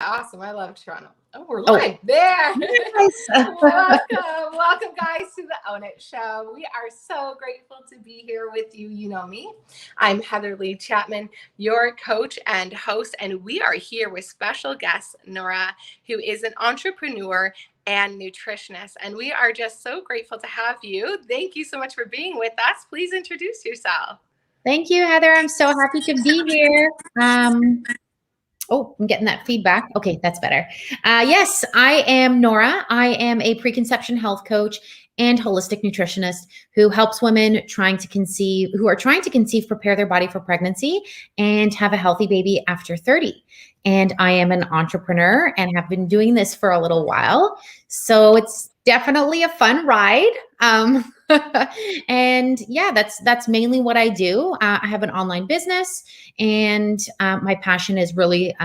Awesome. I love Toronto. Oh, we're Oh, live there. nice. Welcome guys to the Own It Show. We are so grateful to be here with you. You know me. I'm Heather Lee Chapman, your coach and host, and we are here with special guest Nora, who is an entrepreneur and nutritionist. And we are just so grateful to have you. Thank you so much for being with us. Please introduce yourself. Thank you, Heather. I'm so happy to be here. Oh, I'm getting that feedback. Okay, that's better. Yes, I am Nora. I am a preconception health coach and holistic nutritionist who helps women who are trying to conceive, prepare their body for pregnancy and have a healthy baby after 30. And I am an entrepreneur and have been doing this for a little while. So it's definitely a fun ride. And yeah, that's mainly what I do. I have an online business, and my passion is really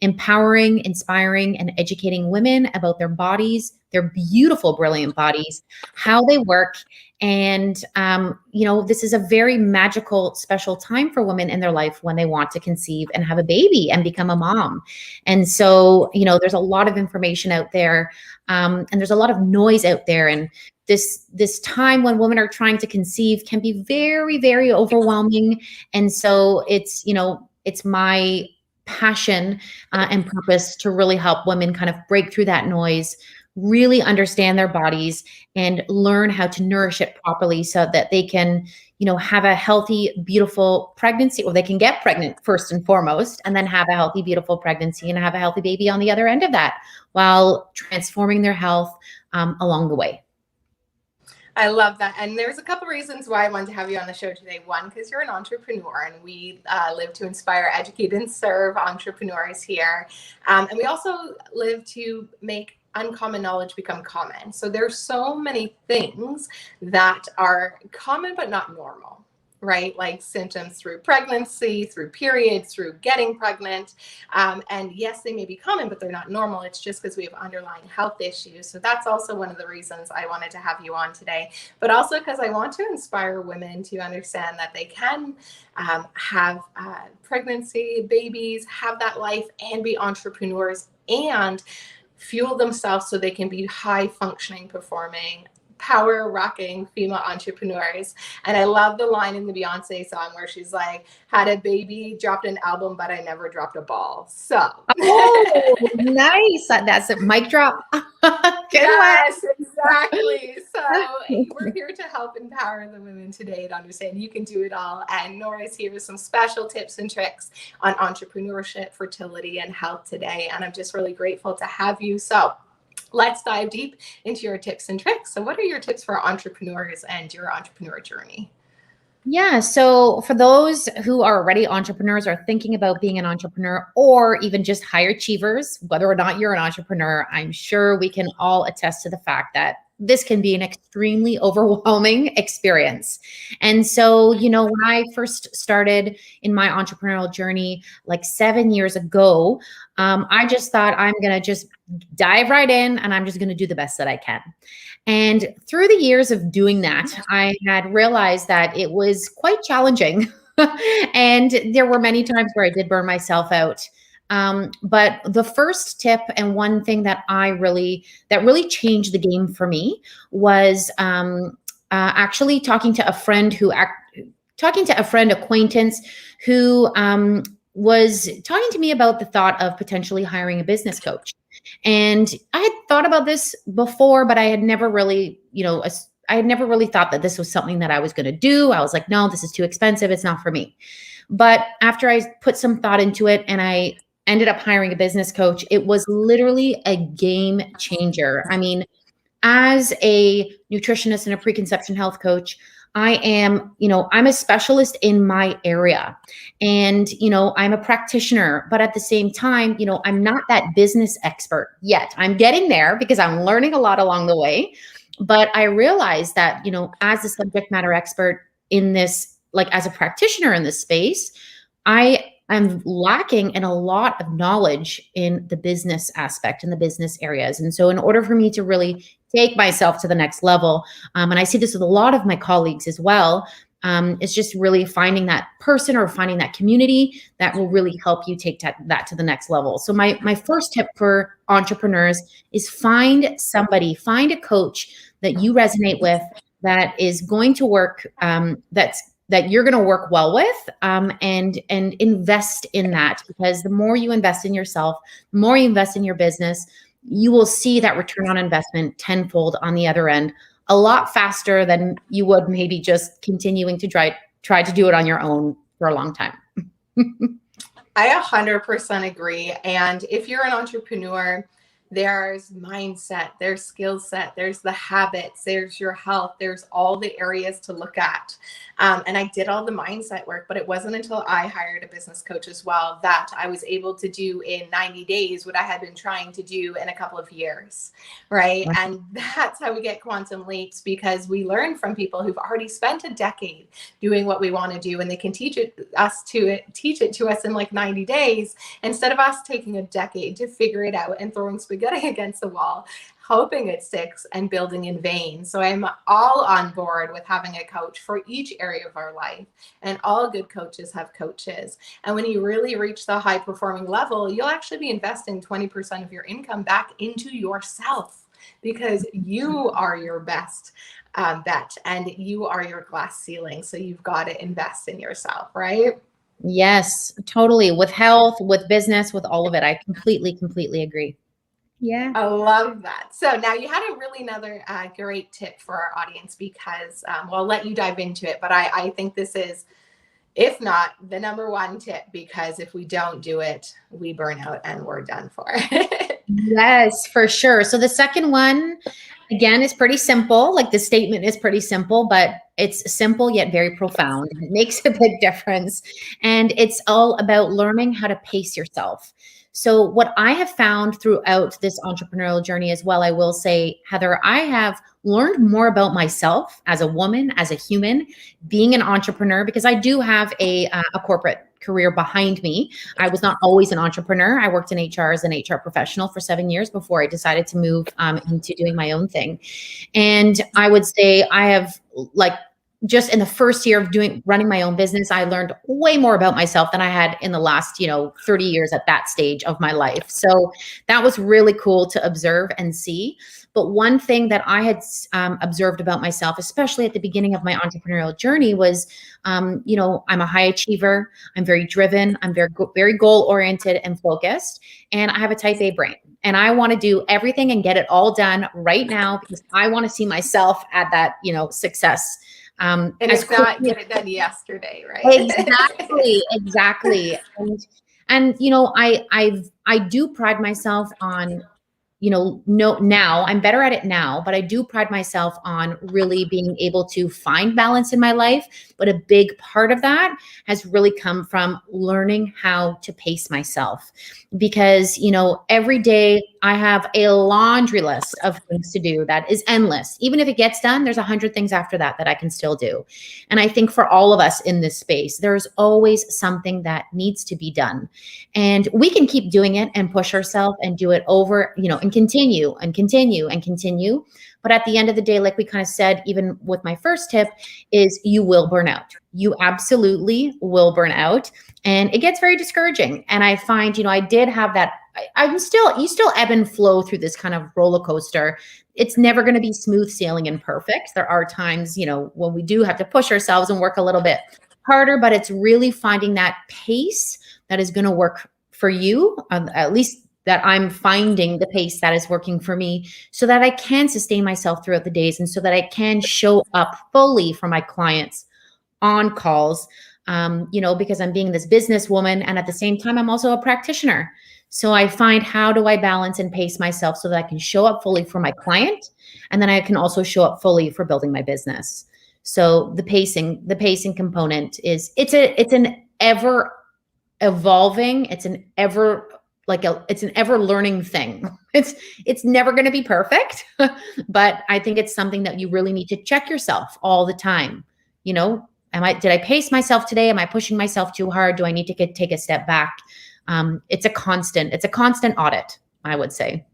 empowering, inspiring, and educating women about their bodies, their beautiful, brilliant bodies, how they work. And, this is a very magical, special time for women in their life when they want to conceive and have a baby and become a mom. And so, there's a lot of information out there, and there's a lot of noise out there. And this time when women are trying to conceive can be very, very overwhelming. And so it's my passion and purpose to really help women kind of break through that noise, really understand their bodies and learn how to nourish it properly so that they can, have a healthy, beautiful pregnancy, or they can get pregnant first and foremost, and then have a healthy, beautiful pregnancy and have a healthy baby on the other end of that while transforming their health along the way. I love that. And there's a couple reasons why I wanted to have you on the show today. One, because you're an entrepreneur, and we live to inspire, educate, and serve entrepreneurs here. And we also live to make uncommon knowledge become common. So there's so many things that are common but not normal, right? Like symptoms through pregnancy, through periods, through getting pregnant. And yes, they may be common, but they're not normal. It's just because we have underlying health issues. So that's also one of the reasons I wanted to have you on today, but also because I want to inspire women to understand that they can have pregnancy, babies, have that life, and be entrepreneurs and fuel themselves so they can be high functioning, performing, power rocking female entrepreneurs. And I love the line in the Beyonce song where she's like, had a baby, dropped an album, but I never dropped a ball. So nice. That's a mic drop. Yes, exactly. So we're here to help empower the women today to understand you can do it all. And Nora's here with some special tips and tricks on entrepreneurship, fertility, and health today. And I'm just really grateful to have you. So let's dive deep into your tips and tricks. So what are your tips for entrepreneurs and your entrepreneur journey? Yeah. So for those who are already entrepreneurs or thinking about being an entrepreneur, or even just high achievers, whether or not you're an entrepreneur, I'm sure we can all attest to the fact that this can be an extremely overwhelming experience. And so, when I first started in my entrepreneurial journey, like 7 years ago, I just thought I'm going to just dive right in and I'm just going to do the best that I can. And through the years of doing that, I had realized that it was quite challenging. And there were many times where I did burn myself out. But the first tip, and one thing that really changed the game for me, was actually talking to a acquaintance who was talking to me about the thought of potentially hiring a business coach. And I had thought about this before, but I had never really, thought that this was something that I was going to do. I was like, no, this is too expensive. It's not for me. But after I put some thought into it and I ended up hiring a business coach, it was literally a game changer. I mean, as a nutritionist and a preconception health coach, I'm a specialist in my area, and, I'm a practitioner, but at the same time, I'm not that business expert yet. I'm getting there because I'm learning a lot along the way. But I realized that, as a subject matter expert in this, like as a practitioner in this space, I'm lacking in a lot of knowledge in the business aspect, in the business areas. And so in order for me to really take myself to the next level, and I see this with a lot of my colleagues as well, It's just really finding that person or finding that community that will really help you take that to the next level. So my first tip for entrepreneurs is find a coach that you resonate with, that is going to work, that you're going to work well with, and invest in that, because the more you invest in yourself, the more you invest in your business, you will see that return on investment tenfold on the other end, a lot faster than you would maybe just continuing to try to do it on your own for a long time. I 100% agree. And if you're an entrepreneur, there's mindset, there's skill set, there's the habits, there's your health, there's all the areas to look at. And I did all the mindset work, but it wasn't until I hired a business coach as well that I was able to do in 90 days what I had been trying to do in a couple of years, right? And that's how we get quantum leaps, because we learn from people who've already spent a decade doing what we want to do, and they can teach it to us in like 90 days, instead of us taking a decade to figure it out and throwing spaghetti against the wall, hoping it sticks and building in vain. So I'm all on board with having a coach for each area of our life, and all good coaches have coaches. And when you really reach the high performing level, you'll actually be investing 20% of your income back into yourself, because you are your best bet, and you are your glass ceiling. So you've got to invest in yourself, right? Yes, totally. With health, with business, with all of it. I completely agree. Yeah. I love that. So now you had another great tip for our audience, because well, I'll let you dive into it, but I think this is, if not the number one tip, because if we don't do it, we burn out and we're done for. Yes, for sure. So the second one, again, is pretty simple. Like, the statement is pretty simple, but it's simple yet very profound. It makes a big difference. And it's all about learning how to pace yourself. So what I have found throughout this entrepreneurial journey as well, I will say, Heather, I have learned more about myself as a woman, as a human, being an entrepreneur, because I do have a corporate career behind me. I was not always an entrepreneur. I worked in HR as an HR professional for 7 years before I decided to move into doing my own thing. And I would say I have, like, just in the first year of running my own business, I learned way more about myself than I had in the last, 30 years at that stage of my life. So that was really cool to observe and see. But one thing that I had observed about myself, especially at the beginning of my entrepreneurial journey, was, I'm a high achiever. I'm very driven. I'm very goal-oriented and focused. And I have a type A brain. And I want to do everything and get it all done right now, because I want to see myself at that, success. And it's not get it done yesterday, right? Exactly. And I do pride myself on, now I'm better at it now, but I do pride myself on really being able to find balance in my life. But a big part of that has really come from learning how to pace myself, because, every day I have a laundry list of things to do that is endless. Even if it gets done, there's 100 things after that I can still do. And I think for all of us in this space, there's always something that needs to be done. And we can keep doing it and push ourselves and do it over, and continue and continue and continue. But at the end of the day, like we kind of said, even with my first tip, is you will burn out. You absolutely will burn out. And it gets very discouraging. And I find, I did have that. You still ebb and flow through this kind of roller coaster. It's never going to be smooth sailing and perfect. There are times, when we do have to push ourselves and work a little bit harder, but it's really finding that pace that is going to work for you, at least that I'm finding the pace that is working for me, so that I can sustain myself throughout the days, and so that I can show up fully for my clients on calls, because I'm being this businesswoman, and at the same time, I'm also a practitioner. So I find, how do I balance and pace myself so that I can show up fully for my client, and then I can also show up fully for building my business. So the pacing component is, it's an ever evolving, it's an ever learning thing. It's never going to be perfect, but I think it's something that you really need to check yourself all the time. Did I pace myself today? Am I pushing myself too hard? Do I need to take a step back? It's a constant audit, I would say.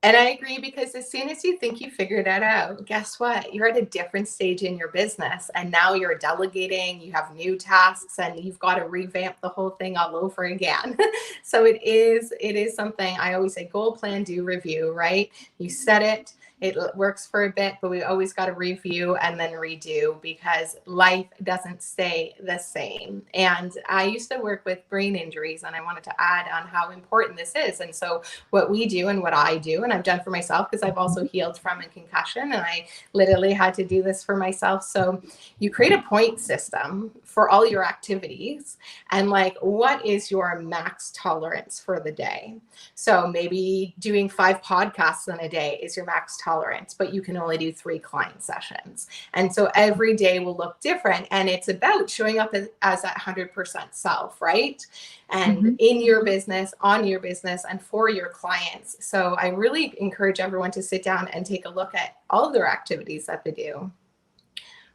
And I agree, because as soon as you think you figured that out, guess what? You're at a different stage in your business, and now you're delegating, you have new tasks, and you've got to revamp the whole thing all over again. So it is something I always say, goal, plan, do, review, right? You set it. It works for a bit, but we always got to review and then redo, because life doesn't stay the same. And I used to work with brain injuries, and I wanted to add on how important this is. And so what we do and what I do, and I've done for myself, because I've also healed from a concussion, and I literally had to do this for myself. So you create a point system for all your activities, and like, what is your max tolerance for the day? So maybe doing 5 podcasts in a day is your max tolerance, but you can only do 3 client sessions. And so every day will look different. And it's about showing up as that 100% self, right? And in your business, on your business, and for your clients. So I really encourage everyone to sit down and take a look at all of their activities that they do.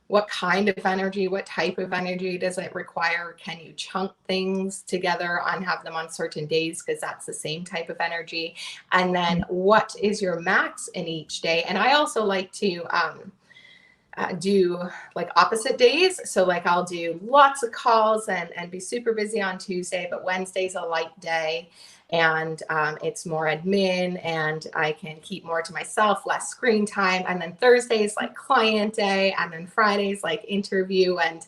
What kind of energy, what type of energy does it require? Can you chunk things together and have them on certain days, because that's the same type of energy? And then what is your max in each day? And I also like to do like opposite days. So like I'll do lots of calls and be super busy on Tuesday, but Wednesday's a light day. And it's more admin, and I can keep more to myself, less screen time. And then Thursday's like client day, and then Friday's like interview and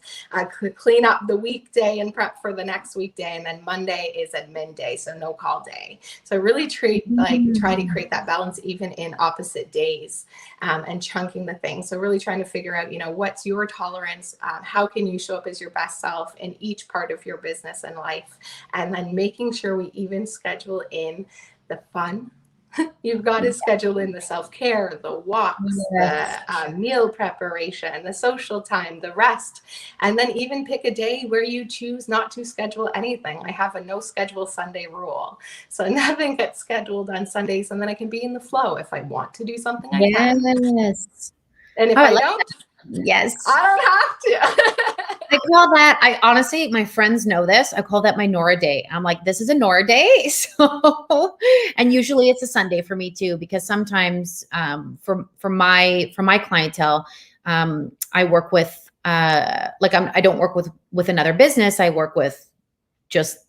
clean up the weekday and prep for the next weekday. And then Monday is admin day, so no call day. So really try to create that balance even in opposite days, and chunking the things. So really trying to figure out, what's your tolerance? How can you show up as your best self in each part of your business and life? And then making sure we even schedule in the fun. You've got to schedule in the self-care, the walks, the meal preparation, the social time, the rest, and then even pick a day where you choose not to schedule anything. I have a no schedule Sunday rule. So nothing gets scheduled on Sundays, and then I can be in the flow. If I want to do something, I can. And if I don't, I don't have to. I call that, I honestly, my friends know this. I call that my Nora day. I'm like, this is a Nora day. So, and usually it's a Sunday for me too, because sometimes for my clientele, I work with, I don't work with another business. I work with just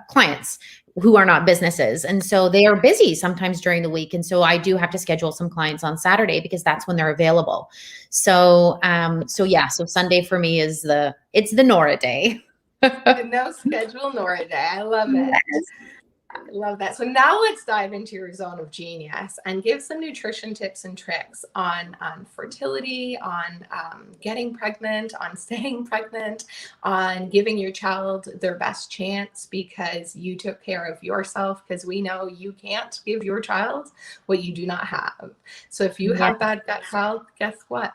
clients who are not businesses. And so they are busy sometimes during the week. And so I do have to schedule some clients on Saturday, because that's when they're available. So, so Sunday for me is it's the Nora day. No schedule Nora day. I love it. Yes. I love that. So now let's dive into your zone of genius and give some nutrition tips and tricks on fertility, on getting pregnant, on staying pregnant, on giving your child their best chance because you took care of yourself, because we know you can't give your child what you do not have. So if you have bad gut health, guess what?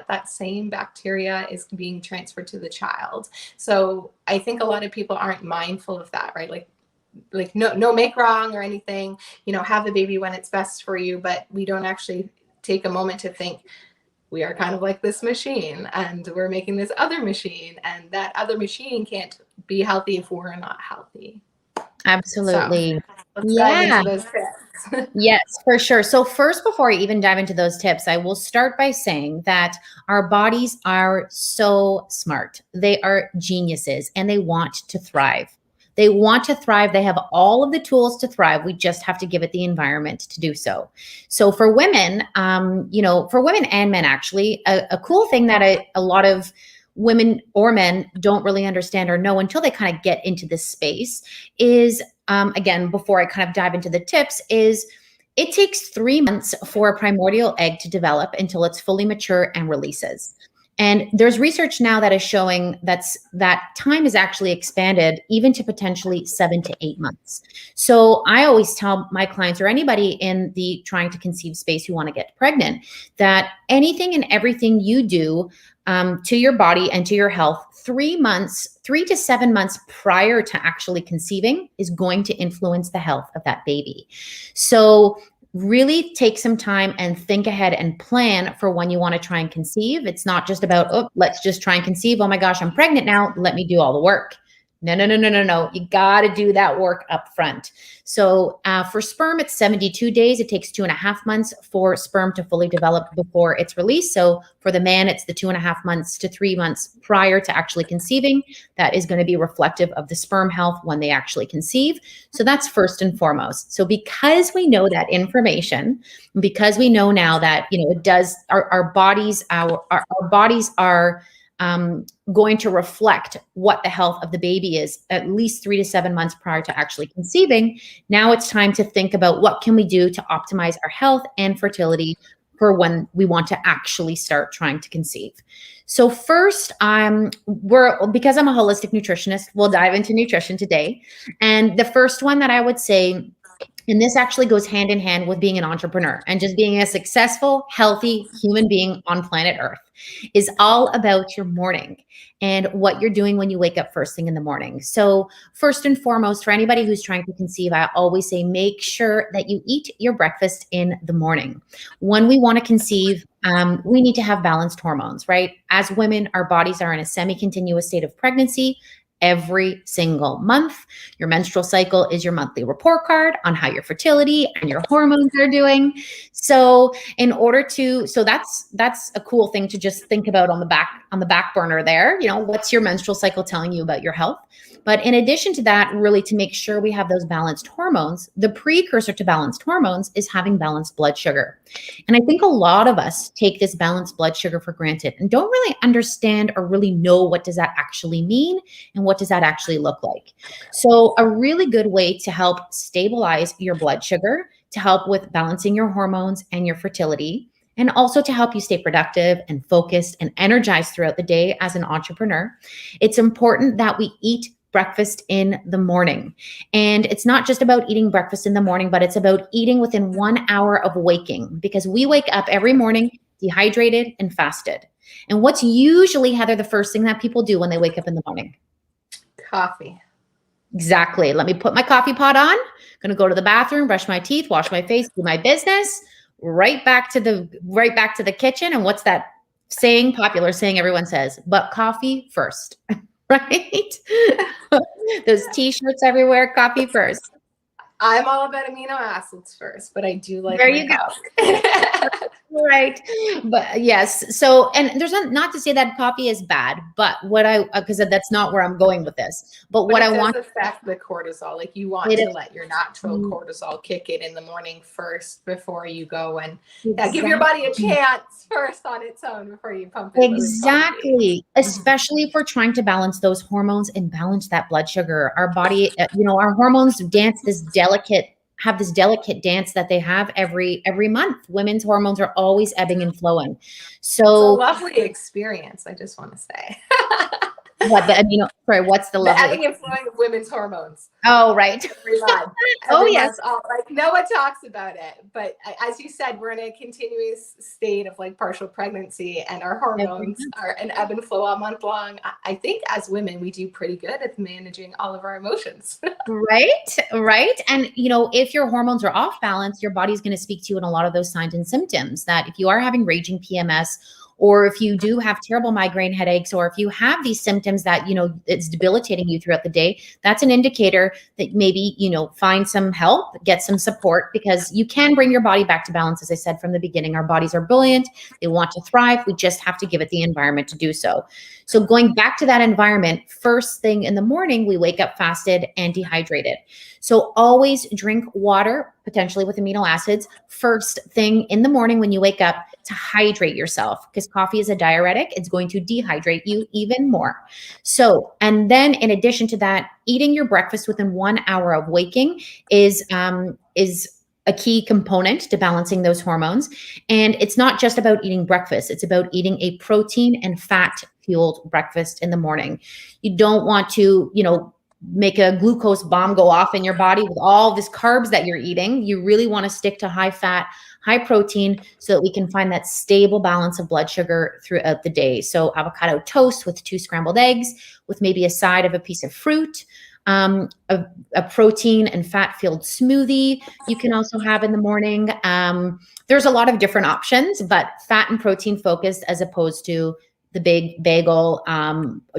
That same bacteria is being transferred to the child. So I think a lot of people aren't mindful of that, right? Like no make wrong or anything, have a baby when it's best for you, but we don't actually take a moment to think we are kind of like this machine, and we're making this other machine, and that other machine can't be healthy if we're not healthy. Absolutely. So let's dive into those tips. Yes, for sure. So first, before I even dive into those tips, I will start by saying that our bodies are so smart. They are geniuses, and they want to thrive. They want to thrive. They have all of the tools to thrive. We just have to give it the environment to do so. So for women, for women and men, actually, a cool thing that a lot of women or men don't really understand or know until they kind of get into this space is, again, before I kind of dive into the tips, is it takes 3 months for a primordial egg to develop until it's fully mature and releases. And there's research now that is showing that time is actually expanded even to potentially 7 to 8 months. So I always tell my clients, or anybody in the trying to conceive space who want to get pregnant, that anything and everything you do to your body and to your health 3 to 7 months prior to actually conceiving is going to influence the health of that baby. So really take some time and think ahead and plan for when you want to try and conceive. It's not just about, let's just try and conceive. Oh my gosh, I'm pregnant now. Let me do all the work. No, no, no, no, no, no. You got to do that work up front. So for sperm, it's 72 days. It takes 2.5 months for sperm to fully develop before it's released. So for the man, it's the 2.5 months to 3 months prior to actually conceiving. That is going to be reflective of the sperm health when they actually conceive. So that's first and foremost. So because we know that information, because we know now that, it does, our bodies, our bodies are going to reflect what the health of the baby is at least 3 to 7 months prior to actually conceiving. Now it's time to think about what can we do to optimize our health and fertility for when we want to actually start trying to conceive. So first, because I'm a holistic nutritionist, we'll dive into nutrition today. And the first one that I would say, and this actually goes hand in hand with being an entrepreneur and just being a successful, healthy human being on planet Earth, is all about your morning and what you're doing when you wake up first thing in the morning. So first and foremost, for anybody who's trying to conceive, I always say, make sure that you eat your breakfast in the morning. When we want to conceive, we need to have balanced hormones, right? As women, our bodies are in a semi-continuous state of pregnancy. Every single month, your menstrual cycle is your monthly report card on how your fertility and your hormones are doing. So that's a cool thing to just think about on the back burner there. What's your menstrual cycle telling you about your health? But in addition to that, really to make sure we have those balanced hormones, the precursor to balanced hormones is having balanced blood sugar. And I think a lot of us take this balanced blood sugar for granted and don't really understand or really know what does that actually mean and what does that actually look like. So a really good way to help stabilize your blood sugar, to help with balancing your hormones and your fertility, and also to help you stay productive and focused and energized throughout the day as an entrepreneur, it's important that we eat breakfast in the morning. And it's not just about eating breakfast in the morning, but it's about eating within 1 hour of waking, because we wake up every morning dehydrated and fasted. And what's usually, Heather, the first thing that people do when they wake up in the morning? Coffee. Exactly. Let me put my coffee pot on. I'm going to go to the bathroom, brush my teeth, wash my face, do my business, right back to the kitchen. And what's that saying, popular saying everyone says, but coffee first. Right? Those t-shirts everywhere, coffee first. I'm all about amino acids first, but I do like there you go. Right. But yes. So, and there's not to say that coffee is bad, but because that's not where I'm going with this, but what I want to affect the cortisol. Like you want to let your natural cortisol kick in the morning first before you go and give your body a chance first on its own before you pump it. Exactly. Especially if we're trying to balance those hormones and balance that blood sugar. Our body, our hormones dance this delicate dance that they have every month. Women's hormones are always ebbing and flowing. So it's a lovely experience, I just want to say. What's the lovely ebbing and flowing of women's hormones? Oh, right. Oh, yes. No one talks about it. But as you said, we're in a continuous state of partial pregnancy, and our hormones are an ebb and flow all month long. I think as women, we do pretty good at managing all of our emotions. Right. And, if your hormones are off balance, your body's going to speak to you in a lot of those signs and symptoms that if you are having raging PMS, or if you do have terrible migraine headaches, or if you have these symptoms that, it's debilitating you throughout the day, that's an indicator that maybe, find some help, get some support, because you can bring your body back to balance. As I said from the beginning, our bodies are brilliant. They want to thrive. We just have to give it the environment to do so. So going back to that environment, first thing in the morning, we wake up fasted and dehydrated. So always drink water, potentially with amino acids, first thing in the morning when you wake up, to hydrate yourself, because coffee is a diuretic. It's going to dehydrate you even more. So, and then in addition to that, eating your breakfast within 1 hour of waking is a key component to balancing those hormones. And it's not just about eating breakfast. It's about eating a protein and fat fueled breakfast in the morning. You don't want to, make a glucose bomb go off in your body with all this carbs that you're eating. You really want to stick to high fat, high protein, so that we can find that stable balance of blood sugar throughout the day. So avocado toast with 2 scrambled eggs, with maybe a side of a piece of fruit, a protein and fat-filled smoothie you can also have in the morning. There's a lot of different options, but fat and protein focused as opposed to the big bagel,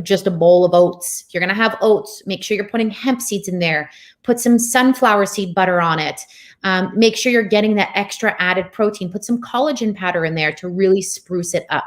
just a bowl of oats. If you're going to have oats, make sure you're putting hemp seeds in there. Put some sunflower seed butter on it. Make sure you're getting that extra added protein. Put some collagen powder in there to really spruce it up.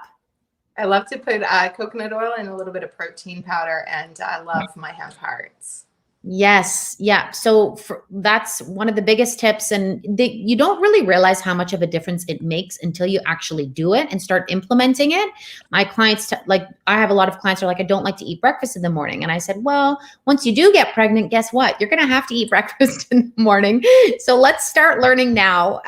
I love to put coconut oil and a little bit of protein powder, and I love my hemp hearts. Yes. Yeah. So that's one of the biggest tips. And you don't really realize how much of a difference it makes until you actually do it and start implementing it. My clients, I have a lot of clients who are like, I don't like to eat breakfast in the morning. And I said, well, once you do get pregnant, guess what? You're going to have to eat breakfast in the morning. So let's start learning now.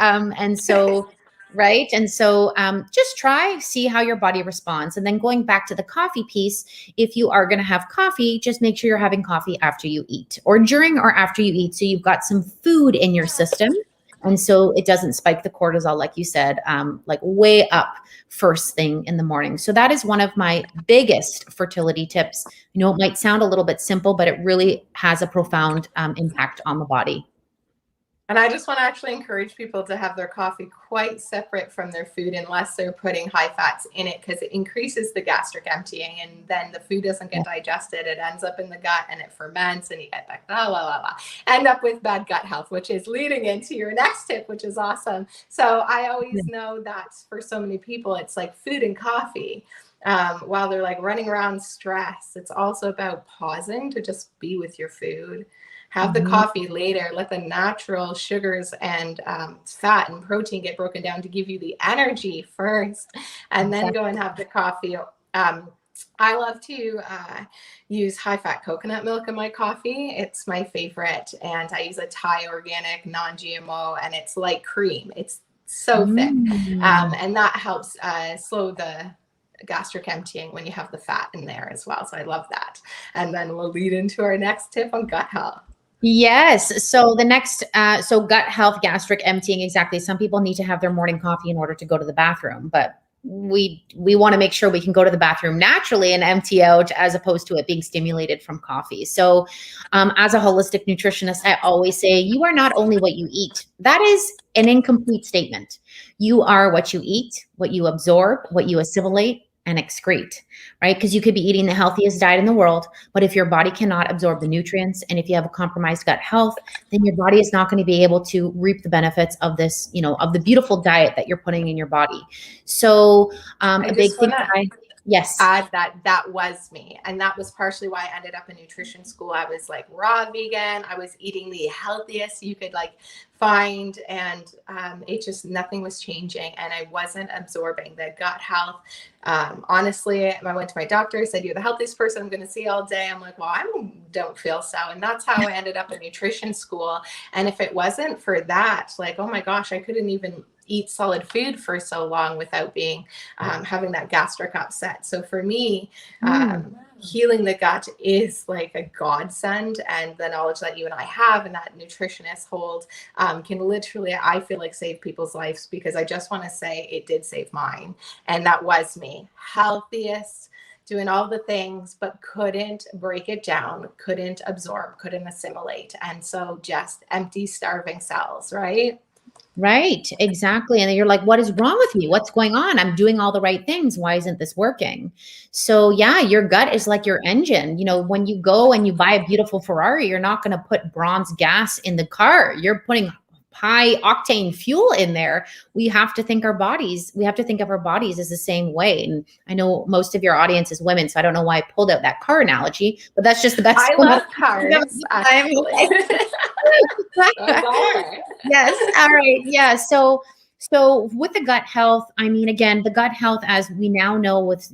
Right. And so just see how your body responds. And then going back to the coffee piece, if you are going to have coffee, just make sure you're having coffee after you eat or during or after you eat. So you've got some food in your system. And so it doesn't spike the cortisol, like you said, like way up first thing in the morning. So that is one of my biggest fertility tips. You know, it might sound a little bit simple, but it really has a profound impact on the body. And I just want to actually encourage people to have their coffee quite separate from their food unless they're putting high fats in it, because it increases the gastric emptying, and then the food doesn't get digested. It ends up in the gut and it ferments, and you get back, end up with bad gut health, which is leading into your next tip, which is awesome. So I always know that for so many people, it's like food and coffee. While they're like running around stress, it's also about pausing to just be with your food. Have the coffee later, let the natural sugars and fat and protein get broken down to give you the energy first, and then go and have the coffee. I love to use high-fat coconut milk in my coffee. It's my favorite, and I use a Thai organic non-GMO, and it's like cream. It's so thick, and that helps slow the gastric emptying when you have the fat in there as well. So I love that. And then we'll lead into our next tip on gut health. Yes. So the next, so gut health, gastric emptying, exactly. Some people need to have their morning coffee in order to go to the bathroom, but we want to make sure we can go to the bathroom naturally and empty out, as opposed to it being stimulated from coffee. So as a holistic nutritionist, I always say you are not only what you eat. That is an incomplete statement. You are what you eat, what you absorb, what you assimilate, and excrete, right? Because you could be eating the healthiest diet in the world, but if your body cannot absorb the nutrients, and if you have a compromised gut health, then your body is not going to be able to reap the benefits of this, of the beautiful diet that you're putting in your body. So a big thing. Yes. Add that was me. And that was partially why I ended up in nutrition school. I was like raw vegan. I was eating the healthiest you could find. And it just, nothing was changing. And I wasn't absorbing the gut health. Honestly, I went to my doctor, said, you're the healthiest person I'm going to see all day. I'm like, well, I don't feel so. And that's how I ended up in nutrition school. And if it wasn't for that, oh my gosh, I couldn't even eat solid food for so long without being having that gastric upset. So for me, healing the gut is like a godsend, and the knowledge that you and I have and that nutritionists hold can literally, I feel like, save people's lives, because I just want to say it did save mine. And that was me, healthiest, doing all the things, but couldn't break it down, couldn't absorb, couldn't assimilate. And so just empty, starving cells, right? Right, exactly. And then you're like, what is wrong with me? What's going on? I'm doing all the right things. Why isn't this working? So yeah, your gut is like your engine. When you go and you buy a beautiful Ferrari, you're not going to put bronze gas in the car. You're putting high octane fuel in there. We have to think of our bodies as the same way. And I know most of your audience is women, so I don't know why I pulled out that car analogy, but that's just the best. I love cars. Yes. All right. Yeah. So with the gut health, I mean, again, the gut health, as we now know, with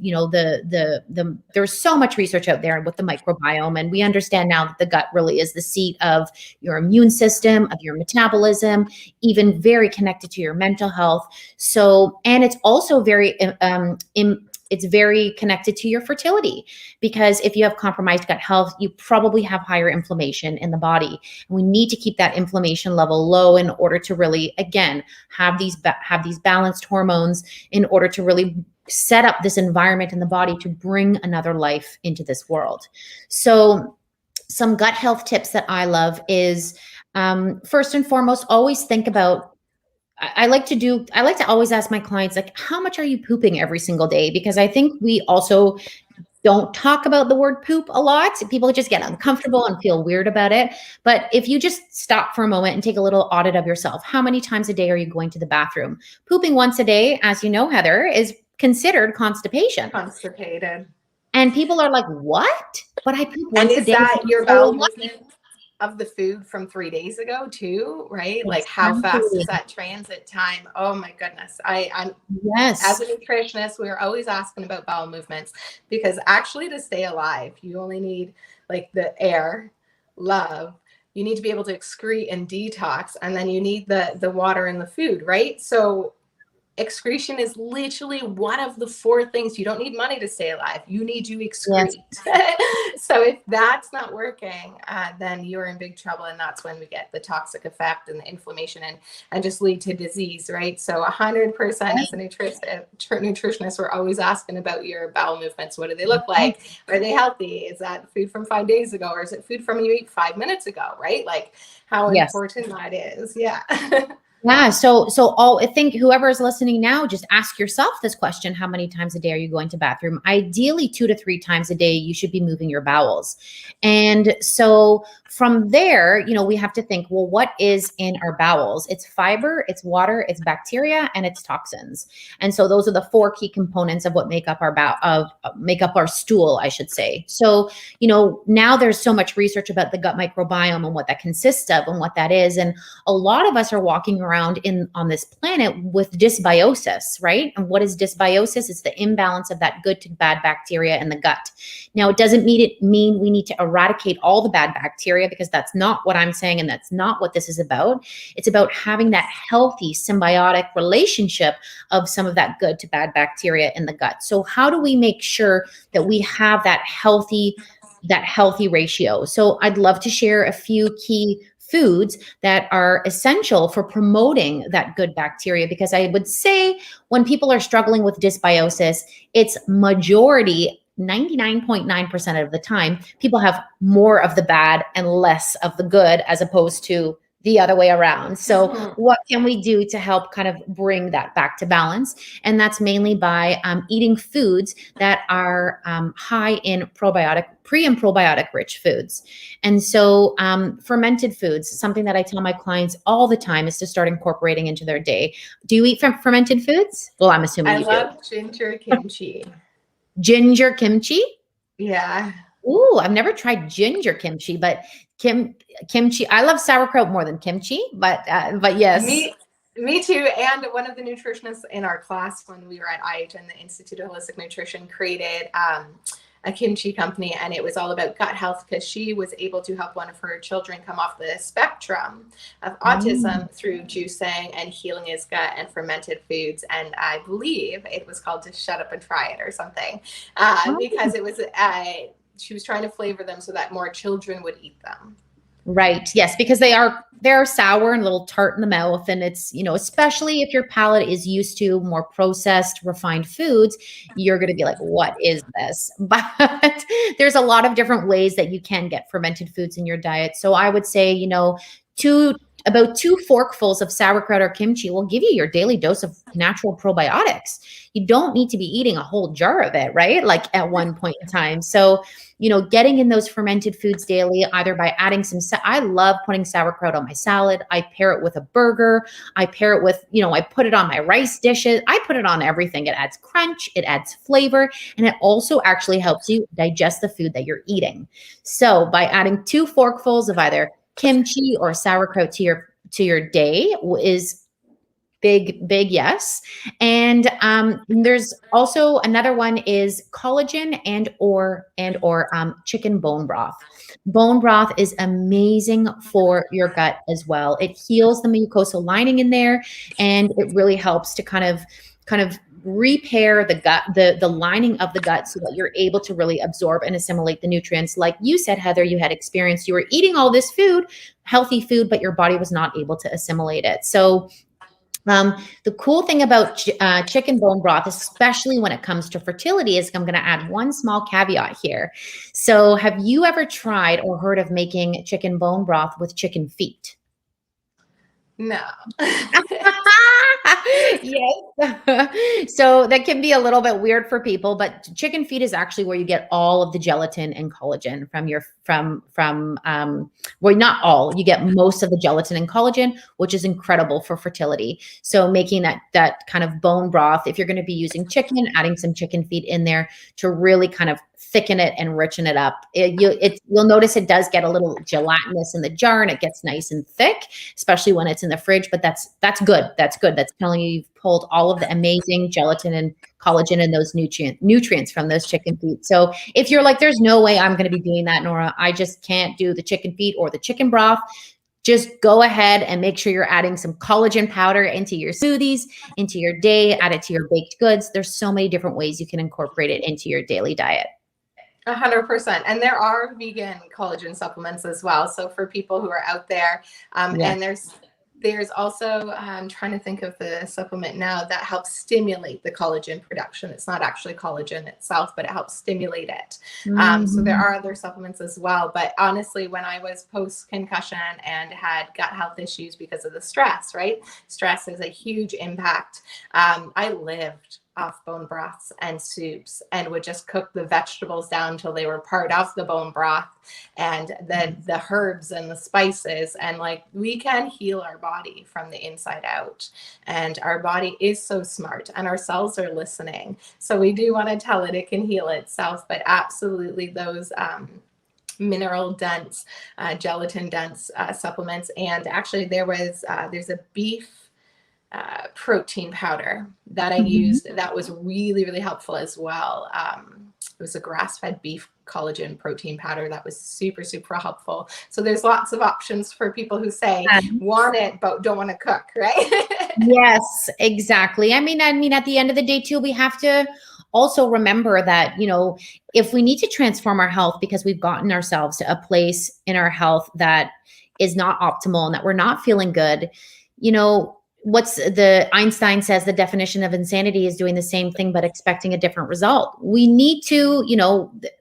there's so much research out there with the microbiome, and we understand now that the gut really is the seat of your immune system, of your metabolism, even very connected to your mental health. So, and it's also very it's very connected to your fertility, because if you have compromised gut health, you probably have higher inflammation in the body. And we need to keep that inflammation level low in order to really, again, have these balanced hormones, in order to really set up this environment in the body to bring another life into this world. So some gut health tips that I love is, first and foremost, always think about I like to always ask my clients, like, how much are you pooping every single day? Because I think we also don't talk about the word poop a lot. People just get uncomfortable and feel weird about it. But if you just stop for a moment and take a little audit of yourself, how many times a day are you going to the bathroom? Pooping once a day, as you know, Heather, is considered constipation. Constipated. And people are like, what? But I poop And once a is day. that your So bowel what? movement of the food from 3 days ago too, right? Like how fast is Exactly. that transit time? Oh my goodness. I'm as Yes. a nutritionist, we're always asking about bowel movements because actually to stay alive, you only need like the air, love. You need to be able to excrete and detox, and then you need the water and the food, right? So excretion is literally one of the 4 things. You don't need money to stay alive. You need to Yes. excrete. So if that's not working, then you're in big trouble. And that's when we get the toxic effect and the inflammation and just lead to disease, right? So 100% as a nutritionist, we're always asking about your bowel movements. What do they look like? Are they healthy? Is that food from 5 days ago? Or is it food from you ate 5 minutes ago, right? Like how Yes. important that is. Yeah. Yeah. So I think whoever is listening now, just ask yourself this question: how many times a day are you going to bathroom? Ideally, 2 to 3 times a day, you should be moving your bowels. And so from there, we have to think, well, what is in our bowels? It's fiber, it's water, it's bacteria, and it's toxins. And so those are the 4 key components of what make up make up our stool, I should say. So, now there's so much research about the gut microbiome and what that consists of and what that is. And a lot of us are walking around on this planet with dysbiosis, right? And what is dysbiosis? It's the imbalance of that good to bad bacteria in the gut. Now, it doesn't mean we need to eradicate all the bad bacteria, because that's not what I'm saying, and that's not what this is about. It's about having that healthy symbiotic relationship of some of that good to bad bacteria in the gut. So how do we make sure that we have that healthy ratio? So I'd love to share a few key foods that are essential for promoting that good bacteria, because I would say when people are struggling with dysbiosis, it's majority 99.9% of the time, people have more of the bad and less of the good, as opposed to the other way around. So what can we do to help kind of bring that back to balance? And that's mainly by eating foods that are high in pre and probiotic rich foods. And so fermented foods, something that I tell my clients all the time, is to start incorporating into their day. Do you eat fermented foods? Well, I'm assuming I you love ginger kimchi. Ginger kimchi? Yeah. Ooh, I've never tried ginger kimchi, but kimchi. I love sauerkraut more than kimchi, but yes. Me too. And one of the nutritionists in our class when we were at IHN, the Institute of Holistic Nutrition, created a kimchi company, and it was all about gut health, because she was able to help one of her children come off the spectrum of autism through juicing and healing his gut and fermented foods. And I believe it was called Just Shut Up and Try It or something, because it was she was trying to flavor them so that more children would eat them. Right. Yes, because they're sour and a little tart in the mouth. And it's, especially if your palate is used to more processed, refined foods, you're going to be like, what is this? But there's a lot of different ways that you can get fermented foods in your diet. So I would say, about 2 forkfuls of sauerkraut or kimchi will give you your daily dose of natural probiotics. You don't need to be eating a whole jar of it, right? Like at one point in time. So, getting in those fermented foods daily, either by adding I love putting sauerkraut on my salad. I pair it with a burger. I pair it with, I put it on my rice dishes. I put it on everything. It adds crunch, it adds flavor, and it also actually helps you digest the food that you're eating. So by adding 2 forkfuls of either kimchi or sauerkraut to your day is big yes. And there's also another one is collagen and or chicken bone broth. Bone broth is amazing for your gut as well. It heals the mucosal lining in there, and it really helps to kind of repair the gut, the lining of the gut, so that you're able to really absorb and assimilate the nutrients. Like you said, Heather, you had experienced, you were eating all this food, healthy food, but your body was not able to assimilate it. So the cool thing about chicken bone broth, especially when it comes to fertility, is I'm going to add one small caveat here. So have you ever tried or heard of making chicken bone broth with chicken feet? No. Yes. So that can be a little bit weird for people, but chicken feet is actually where you get all of the gelatin and collagen well, not all, you get most of the gelatin and collagen, which is incredible for fertility. So making that kind of bone broth, if you're going to be using chicken, adding some chicken feet in there to really kind of thicken it and richen it up. You'll notice it does get a little gelatinous in the jar and it gets nice and thick, especially when it's in the fridge, but that's good. That's good. That's telling you you've pulled all of the amazing gelatin and collagen and those nutrients from those chicken feet. So if you're like, there's no way I'm going to be doing that, Nora, I just can't do the chicken feet or the chicken broth, just go ahead and make sure you're adding some collagen powder into your smoothies, into your day, add it to your baked goods. There's so many different ways you can incorporate it into your daily diet. 100%. And there are vegan collagen supplements as well. So for people who are out there, and there's also, I'm trying to think of the supplement now that helps stimulate the collagen production. It's not actually collagen itself, but it helps stimulate it. So there are other supplements as well. But honestly, when I was post-concussion and had gut health issues because of the stress, right? Stress is a huge impact. I lived off bone broths and soups and would just cook the vegetables down until they were part of the bone broth, and the herbs and the spices. And like, we can heal our body from the inside out, and our body is so smart and our cells are listening. So we do want to tell it can heal itself, but absolutely those mineral dense, gelatin dense supplements. And actually there's a beef protein powder that I used that was really, really helpful as well. It was a grass-fed beef collagen protein powder that was super, super helpful. So there's lots of options for people who say want it but don't want to cook, right? Yes, exactly. I mean, at the end of the day too, we have to also remember that, if we need to transform our health because we've gotten ourselves to a place in our health that is not optimal and that we're not feeling good, what's the Einstein says the definition of insanity is doing the same thing but expecting a different result. We need to,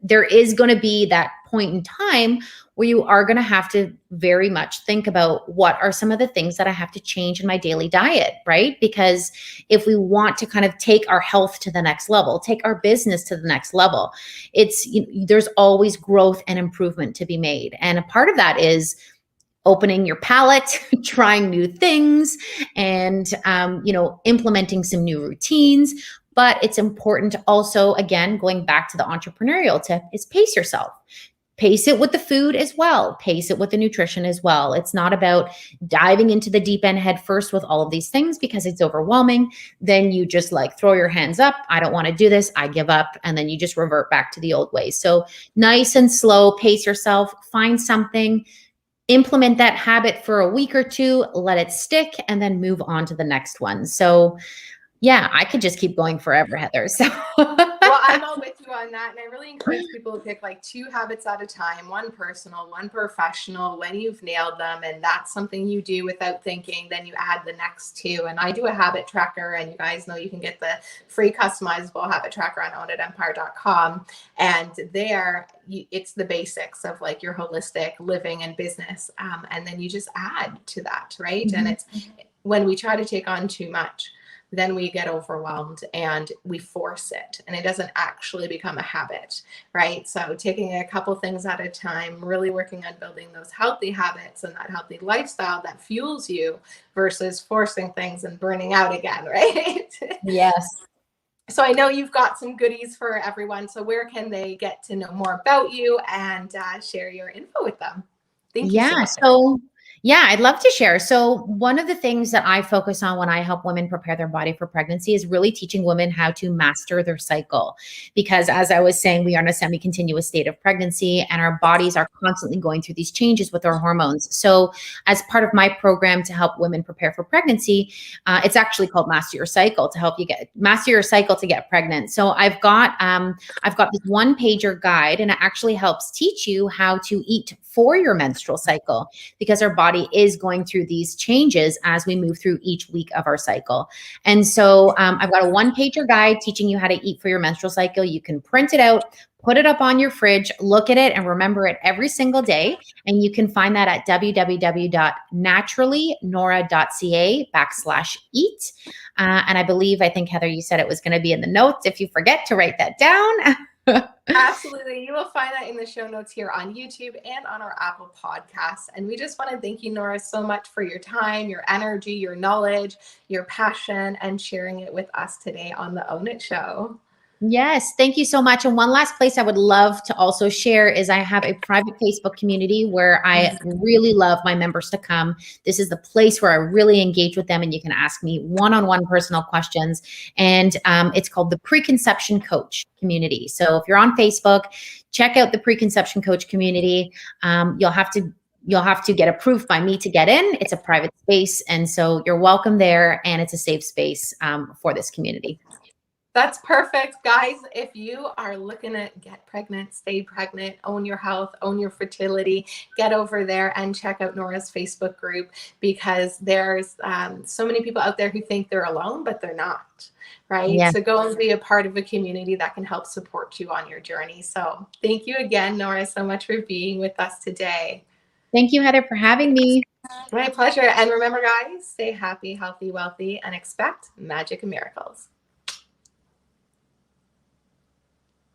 there is going to be that point in time where you are going to have to very much think about what are some of the things that I have to change in my daily diet, right? Because if we want to kind of take our health to the next level, take our business to the next level, there's always growth and improvement to be made. And a part of that is opening your palate, trying new things, and, implementing some new routines. But it's important to also, again, going back to the entrepreneurial tip, is pace yourself. Pace it with the food as well. Pace it with the nutrition as well. It's not about diving into the deep end head first with all of these things because it's overwhelming. Then you just throw your hands up. I don't want to do this. I give up. And then you just revert back to the old ways. So nice and slow, pace yourself, find something, implement that habit for a week or two, let it stick, and then move on to the next one. So yeah, I could just keep going forever, Heather. So well, I'm all with you on that. And I really encourage people to pick 2 habits at a time, one personal, one professional. When you've nailed them and that's something you do without thinking, then you add the next 2. And I do a habit tracker, and you guys know you can get the free customizable habit tracker on ownitempire.com. And there it's the basics of your holistic living and business. And then you just add to that, right? Mm-hmm. And it's when we try to take on too much, then we get overwhelmed and we force it, and it doesn't actually become a habit, right? So taking a couple things at a time, really working on building those healthy habits and that healthy lifestyle that fuels you versus forcing things and burning out again, right? Yes. So I know you've got some goodies for everyone. So where can they get to know more about you and share your info with them? Thank you so much. Yeah, I'd love to share. So one of the things that I focus on when I help women prepare their body for pregnancy is really teaching women how to master their cycle. Because as I was saying, we are in a semi-continuous state of pregnancy and our bodies are constantly going through these changes with our hormones. So as part of my program to help women prepare for pregnancy, it's actually called Master Your Cycle to help you master your cycle to get pregnant. So I've got this 1-pager guide, and it actually helps teach you how to eat for your menstrual cycle, because our body body is going through these changes as we move through each week of our cycle. And so I've got a one-pager guide teaching you how to eat for your menstrual cycle. You can print it out, put it up on your fridge, look at it, and remember it every single day. And you can find that at www.naturallynora.ca/eat. And I think, Heather, you said it was going to be in the notes if you forget to write that down. Absolutely. You will find that in the show notes here on YouTube and on our Apple Podcasts. And we just want to thank you, Nora, so much for your time, your energy, your knowledge, your passion, and sharing it with us today on the Own It Show. Yes, thank you so much. And one last place I would love to also share is I have a private Facebook community where I really love my members to come. This is the place where I really engage with them, and you can ask me one-on-one personal questions. And it's called the Preconception Coach community. So if you're on Facebook, check out the Preconception Coach community. You'll have to get approved by me to get in. It's a private space. And so you're welcome there. And it's a safe space for this community. That's perfect. Guys, if you are looking to get pregnant, stay pregnant, own your health, own your fertility, get over there and check out Nora's Facebook group, because there's so many people out there who think they're alone, but they're not, right? Yeah. So go and be a part of a community that can help support you on your journey. So thank you again, Nora, so much for being with us today. Thank you, Heather, for having me. My pleasure. And remember, guys, stay happy, healthy, wealthy, and expect magic and miracles.